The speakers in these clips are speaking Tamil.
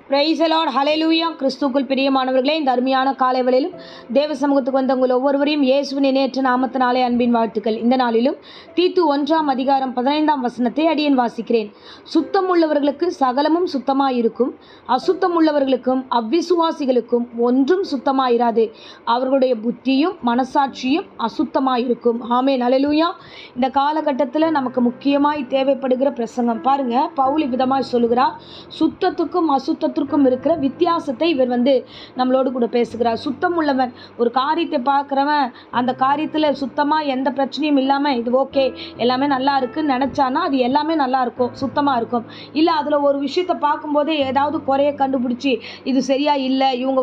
பிரைஸ் தி லார்ட், ஹல்லேலூயா. கிறிஸ்துவுக்குள் பிரியமானவர்களே, இந்த அருமையான காலை வேளையிலும் தேவ சமூகத்துக்கு வந்த உங்கள் ஒவ்வொருவரையும் இயேசுவின் இணையற்ற நாமத்தினாலே அன்பின் வாழ்த்துக்கள். இந்த நாளிலும் தீத்து 1:15 அடியேன் வாசிக்கிறேன். சுத்தம் உள்ளவர்களுக்கு சகலமும் சுத்தமாயிருக்கும், அசுத்தம் உள்ளவர்களுக்கும் அவ்விசுவாசிகளுக்கும் ஒன்றும் சுத்தமாயிராது. அவர்களுடைய புத்தியும் மனசாட்சியும் அசுத்தமாயிருக்கும். ஆமென், ஹல்லேலூயா. இந்த காலகட்டத்தில் நமக்கு முக்கியமாய் தேவைப்படுகிற பிரசங்கம் பாருங்க. பவுல் விதமாய் சொல்லுகிறார், சுத்தத்துக்கும் அசுத்தத்துக்கும் இருக்கிற வித்தியாசத்தை இவர் நம்மளோடு கூட பேசுகிறார். சுத்தம் உள்ளவன் ஒரு காரியத்தை பார்க்குறவன் அந்த காரியத்தில் சுத்தமாக எந்த பிரச்சனையும் இல்லாமல் இது ஓகே எல்லாமே நல்லா இருக்குன்னு நினச்சானா அது எல்லாமே நல்லா இருக்கும், சுத்தமாக இருக்கும். இல்லை அதில் ஒரு விஷயத்தை பார்க்கும்போதே ஏதாவது குறைய கண்டுபிடிச்சி இது சரியா இல்லை, இவங்க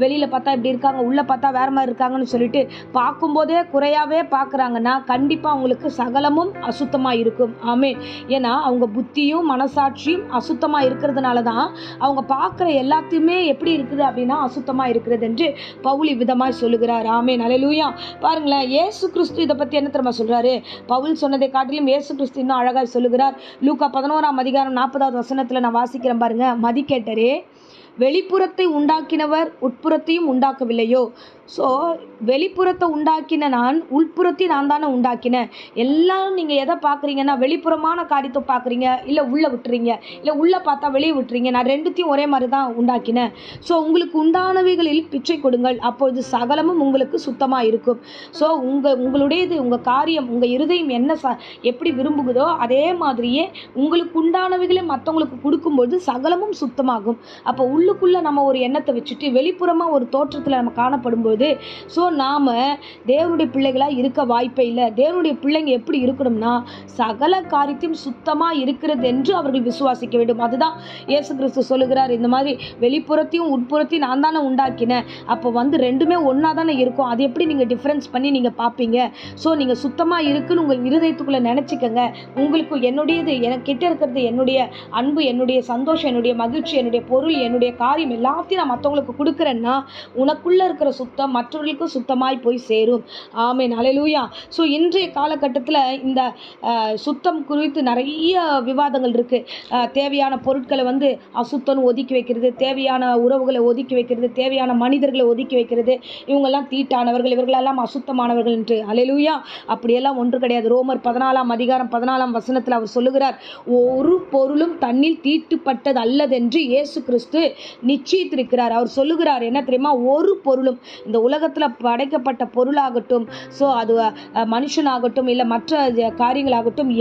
வெளியில் பார்த்தா இப்படி இருக்காங்க, உள்ளே பார்த்தா வேறு மாதிரி இருக்காங்கன்னு சொல்லிட்டு பார்க்கும்போதே குறையாவே பார்க்குறாங்கன்னா கண்டிப்பாக அவங்களுக்கு சகலமும் அசுத்தமாக இருக்கும். ஆமே. ஏன்னா அவங்க புத்தியும் மனசாட்சியும் அசுத்தமாக இருக்கிறதுனால தான் அவங்க பார்க்குற எல்லாத்தையுமே எப்படி இருக்குது அப்படின்னா அசுத்தமாக இருக்கிறது என்று பவுல் விதமாய் சொல்லுகிறார். ஆமென், ஹல்லேலூயா. பாருங்களேன், இயேசு கிறிஸ்து இதை பற்றி என்ன தெரியுமா சொல்கிறாரு? பவுல் சொன்னதை காட்டிலும் இயேசு கிறிஸ்து இன்னும் அழகாக சொல்லுகிறார். லூக்கா 11:40 நான் வாசிக்கிறேன் பாருங்க. மதிகேட்டரே, வெளிப்புறத்தை உண்டாக்கினவர் உட்புறத்தையும் உண்டாக்கவில்லையோ? ஸோ வெளிப்புறத்தை உண்டாக்கின நான், உள்புறத்தையும் நான் தானே உண்டாக்கினேன். எல்லாரும் நீங்கள் எதை பார்க்குறீங்கன்னா வெளிப்புறமான காரியத்தை பார்க்குறீங்க, இல்லை உள்ளே விட்டுறீங்க, இல்லை உள்ளே பார்த்தா வெளியே விட்டுறீங்க. நான் ரெண்டுத்தையும் ஒரே மாதிரி தான் உண்டாக்கினேன். ஸோ உங்களுக்கு உண்டானவைகளில் பிச்சை கொடுங்கள், அப்பொழுது சகலமும் உங்களுக்கு சுத்தமாக இருக்கும். ஸோ உங்களுடையது உங்கள் காரியம், உங்கள் இருதயம் என்ன எப்படி விரும்புகிறதோ அதே மாதிரியே உங்களுக்கு உண்டானவைகளை மற்றவங்களுக்கு கொடுக்கும்போது சகலமும் சுத்தமாகும். அப்போ உள்ளுக்குள்ளே நம்ம ஒரு எண்ணத்தை வச்சுட்டு வெளிப்புறமாக ஒரு தோற்றத்தில் நம்ம காணப்படும்போது ஸோ நாம் தேவனுடைய பிள்ளைகளாக இருக்க வாய்ப்பே இல்லை. தேவனுடைய பிள்ளைங்க எப்படி இருக்கணும்னா சகல காரியத்தையும் சுத்தமாக இருக்கிறது என்று அவர்கள் விசுவாசிக்க வேண்டும். அதுதான் இயேசு கிறிஸ்து சொல்லுகிறார். இந்த மாதிரி வெளிப்புறத்தையும் உட்புறத்தையும் நான் தானே உண்டாக்கினேன், அப்போ ரெண்டுமே ஒன்றா தானே இருக்கும். அது எப்படி நீங்கள் டிஃப்ரென்ஸ் பண்ணி நீங்கள் பார்ப்பீங்க? ஸோ நீங்கள் சுத்தமாக இருக்குன்னு உங்கள் இருதயத்துக்குள்ளே நினச்சிக்கங்க. உங்களுக்கு என்னுடையது, எனக்கிட்ட இருக்கிறது, என்னுடைய அன்பு, என்னுடைய சந்தோஷம், என்னுடைய மகிழ்ச்சி, என்னுடைய பொருள், என்னுடைய காரியம் எல்லாத்தையும் நான் மற்றவங்களுக்கு கொடுக்குறேன்னா உனக்குள்ளே இருக்கிற சுத்தம் மற்றவர்களுக்கும் சுத்தமாய் போய் சேரும். ஆமென், ஹல்லேலூயா. ஸோ இன்றைய காலகட்டத்தில் இந்த சுத்தம் குறித்து நிறைய விவாதங்கள் இருக்குது. தேவையான பொருட்களை அசுத்தம்னு ஒதுக்கி வைக்கிறது, தேவையான உறவுகளை ஒதுக்கி வைக்கிறது, தேவையான மனிதர்களை ஒதுக்கி வைக்கிறது. இவங்கெல்லாம் தீட்டானவர்கள், இவர்களெல்லாம் அசுத்தமானவர்கள் என்று. ஹல்லேலூயா. அப்படியெல்லாம் ஒன்று கிடையாது. ரோமர் 14:14 அவர் சொல்லுகிறார், ஒரு பொருளும் தன்னில் தீட்டுப்பட்டது அல்லதென்று இயேசு கிறிஸ்து நிச்சயித்திருக்கிறார். அவர் சொல்லுகிறார் என்ன தெரியுமா? ஒரு பொருளும், இந்த உலகத்தில் படைக்கப்பட்ட பொருளாகட்டும், ஸோ அது மனுஷனாகட்டும் இல்லை மற்ற காரியங்களாகட்டும்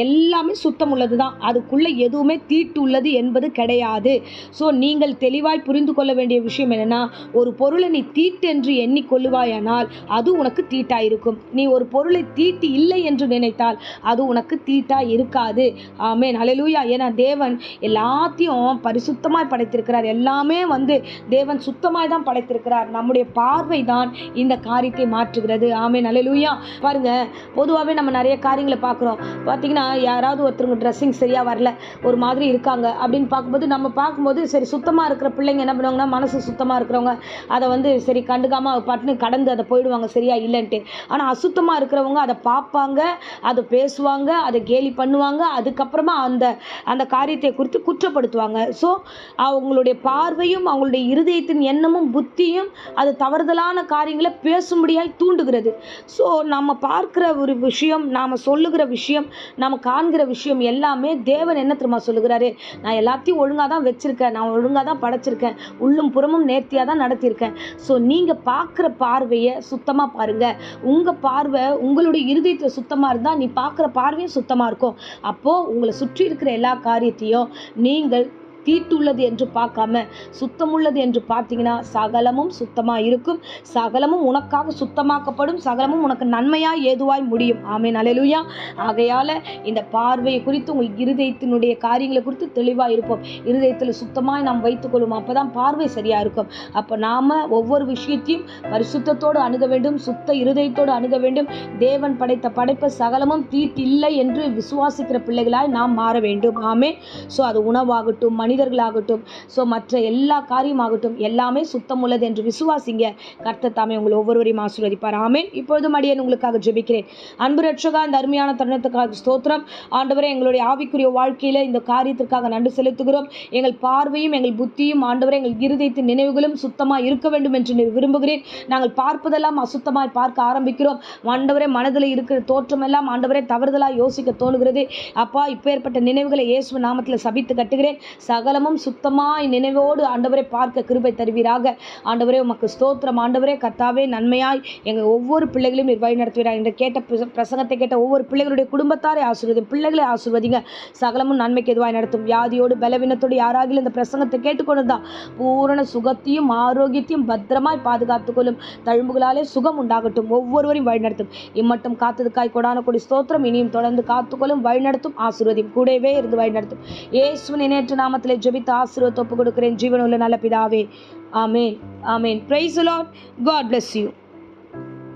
எல்லாமே சுத்தம் உள்ளது தான். அதுக்குள்ளே எதுவுமே தீட்டு உள்ளது என்பது கிடையாது. ஸோ நீங்கள் தெளிவாய் புரிந்து கொள்ள வேண்டிய விஷயம் என்னென்னா, ஒரு பொருளை நீ தீட்டு என்று எண்ணிக்கொள்ளுவாயானால் அது உனக்கு தீட்டாக இருக்கும். நீ ஒரு பொருளை தீட்டு இல்லை என்று நினைத்தால் அது உனக்கு தீட்டாக இருக்காது. ஆமென், ஹல்லேலூயா. ஏன்னா தேவன் எல்லாத்தையும் பரிசுத்தமாய் படைத்திருக்கிறார். எல்லாமே தேவன் சுத்தமாய் தான் படைத்திருக்கிறார். நம்முடைய பார்வை தான் இந்த காரியத்தை மாற்றுகிறது. ஆமென், ஹல்லேலூயா. பாருங்க, பொதுவாகவே நம்ம நிறைய காரியங்களை பார்க்குறோம். பார்த்தீங்கன்னா யாராவது ஒருத்தருங்க ட்ரெஸ்ஸிங் சரியாக வரல, ஒரு மாதிரி இருக்காங்க அப்படின்னு பார்க்கும்போது சரி சுத்தமாக இருக்கிற பிள்ளைங்க என்ன பண்ணுவாங்கன்னா, மனசு சுத்தமாக இருக்கிறவங்க அதை சரி கண்டுக்காமல் பட்டுன்னு கடந்து அதை போயிடுவாங்க சரியா இல்லைன்ட்டு. ஆனால் அசுத்தமாக இருக்கிறவங்க அதை பார்ப்பாங்க, அதை பேசுவாங்க, அதை கேலி பண்ணுவாங்க, அதுக்கப்புறமா அந்த காரியத்தை குறித்து குற்றப்படுத்துவாங்க. ஸோ அவங்களுடைய பார்வையும் அவங்களுடைய இருதயத்தின் எண்ணமும் புத்தியும் அது தவறுதலான காரியங்களை பேசும்படியாய் தூண்டுகிறது. ஸோ நம்ம பார்க்குற ஒரு விஷயம், நாம் சொல்லுகிற விஷயம், நம்ம காண்கிற விஷயம் எல்லாமே தேவன் என்ன தெரியுமா சொல்லுகிறாரு? நான் எல்லாத்தையும் ஒழுங்காக தான் வச்சுருக்கேன், நான் ஒழுங்காக தான் படைச்சிருக்கேன், உள்ளும் புறமும் நேர்த்தியாக தான் நடத்தியிருக்கேன். ஸோ நீங்கள் பார்க்குற பார்வையை சுத்தமாக பாருங்கள். உங்கள் பார்வை உங்களுடைய இருதயத்தில் சுத்தமாக இருந்தால் நீ பார்க்குற பார்வையும் சுத்தமாக இருக்கும். அப்போது உங்களை சுற்றி இருக்கிற எல்லா காரியத்தையும் நீங்கள் தீட்டுள்ளது என்று பார்க்காம சுத்தமுள்ளது என்று பார்த்தீங்கன்னா சகலமும் சுத்தமாக இருக்கும், சகலமும் உனக்காக சுத்தமாக்கப்படும், சகலமும் உனக்கு நன்மையாக ஏதுவாய் முடியும். ஆமென், ஹல்லேலூயா. ஆகையால் இந்த பார்வையை குறித்து உங்கள் இருதயத்தினுடைய காரியங்களை குறித்து தெளிவாக இருப்போம். இருதயத்தில் சுத்தமாக நாம் வைத்துக்கொள்ளும், அப்போ தான் பார்வை சரியாக இருக்கும். அப்போ நாம் ஒவ்வொரு விஷயத்தையும் பரிசுத்தத்தோடு அணுக வேண்டும், சுத்த இருதயத்தோடு அணுக வேண்டும். தேவன் படைத்த படைப்பை சகலமும் தீட்டு இல்லை என்று விசுவாசிக்கிற பிள்ளைகளாய் நாம் மாற வேண்டும். ஆமென். ஸோ அது உணவாகட்டும், மனிதர்களாகட்டும், ஸோ மற்ற எல்லா காரியமாகட்டும் எல்லாமே சுத்தம் உள்ளது என்று விசுவாசிங்க. கர்த்தர் தாமே உங்கள் ஒவ்வொருவரையும் ஆசீர்வதிப்பார். ஆமென். இப்பொழுதும் அடியேன் உங்களுக்காக ஜெபிக்கிறேன். அன்பு ரட்சகா, இந்த அருமையான தருணத்துக்காக ஸ்தோத்திரம். ஆண்டவரே, எங்களுடைய ஆவிக்குரிய வாழ்க்கையில் இந்த காரியத்திற்காக நன்றி செலுத்துகிறோம். எங்கள் பார்வையும் எங்கள் புத்தியும் ஆண்டவரே எங்கள் இருதயத்தின் நினைவுகளும் சுத்தமாக இருக்க வேண்டும் என்று நீர் விரும்புகிறேன். நாங்கள் பார்ப்பதெல்லாம் அசுத்தமாய் பார்க்க ஆரம்பிக்கிறோம். ஆண்டவரே, மனதில் இருக்கிற தோற்றம் எல்லாம் ஆண்டவரே தவறுதலாக யோசிக்க தோணுகிறது. அப்பா, இப்பேற்பட்ட நினைவுகளை இயேசு நாமத்தில் சபித்து கட்டுகிறேன். சகலமும் சுத்தமாய் நினைவோடு ஆண்டவரே பார்க்க கிருபை தருவீராக. ஆண்டவரே, உமக்கு ஸ்தோத்திரம். ஆண்டவரே கர்த்தாவே, நன்மையாய் எங்கள் ஒவ்வொரு பிள்ளைகளையும் நீர் வழி நடத்துவீராக. இந்த கேட்ட பிரசங்கத்தை கேட்ட ஒவ்வொரு பிள்ளைகளுடைய குடும்பத்தாரை ஆசீர்வதியும், பிள்ளைகளை ஆசீர்வதிங்க. சகலமும் நன்மைக்கு எதுவாய் நடத்தும். வியாதியோடு பலவீனத்தோடு யாராகிலும் இந்த பிரசங்கத்தை கேட்டுக்கொண்டுதான் பூரண சுகத்தையும் ஆரோக்கியத்தையும் பத்திரமாய் பாதுகாத்துக்கொள்ளும். தழும்புகளாலே சுகம் உண்டாகட்டும். ஒவ்வொருவரையும் வழிநடத்தும். இம்மட்டும் காத்ததுக்காய் கொடான கொடி ஸ்தோத்திரம். இனியும் தொடர்ந்து காத்துக்கொள்ளும், வழிநடத்தும், ஆசீர்வதியும். கூடவே இருந்து வழிநடத்தும். இயேசுவின் இணையற்ற நாமத்திலே ஜெபித்து ஆசீர்வாதத்தை ஒப்புக் கொடுக்கிறேன் ஜீவனுள்ள நல்ல பிதாவே. ஆமென். ஆமென். Praise the Lord. God bless you.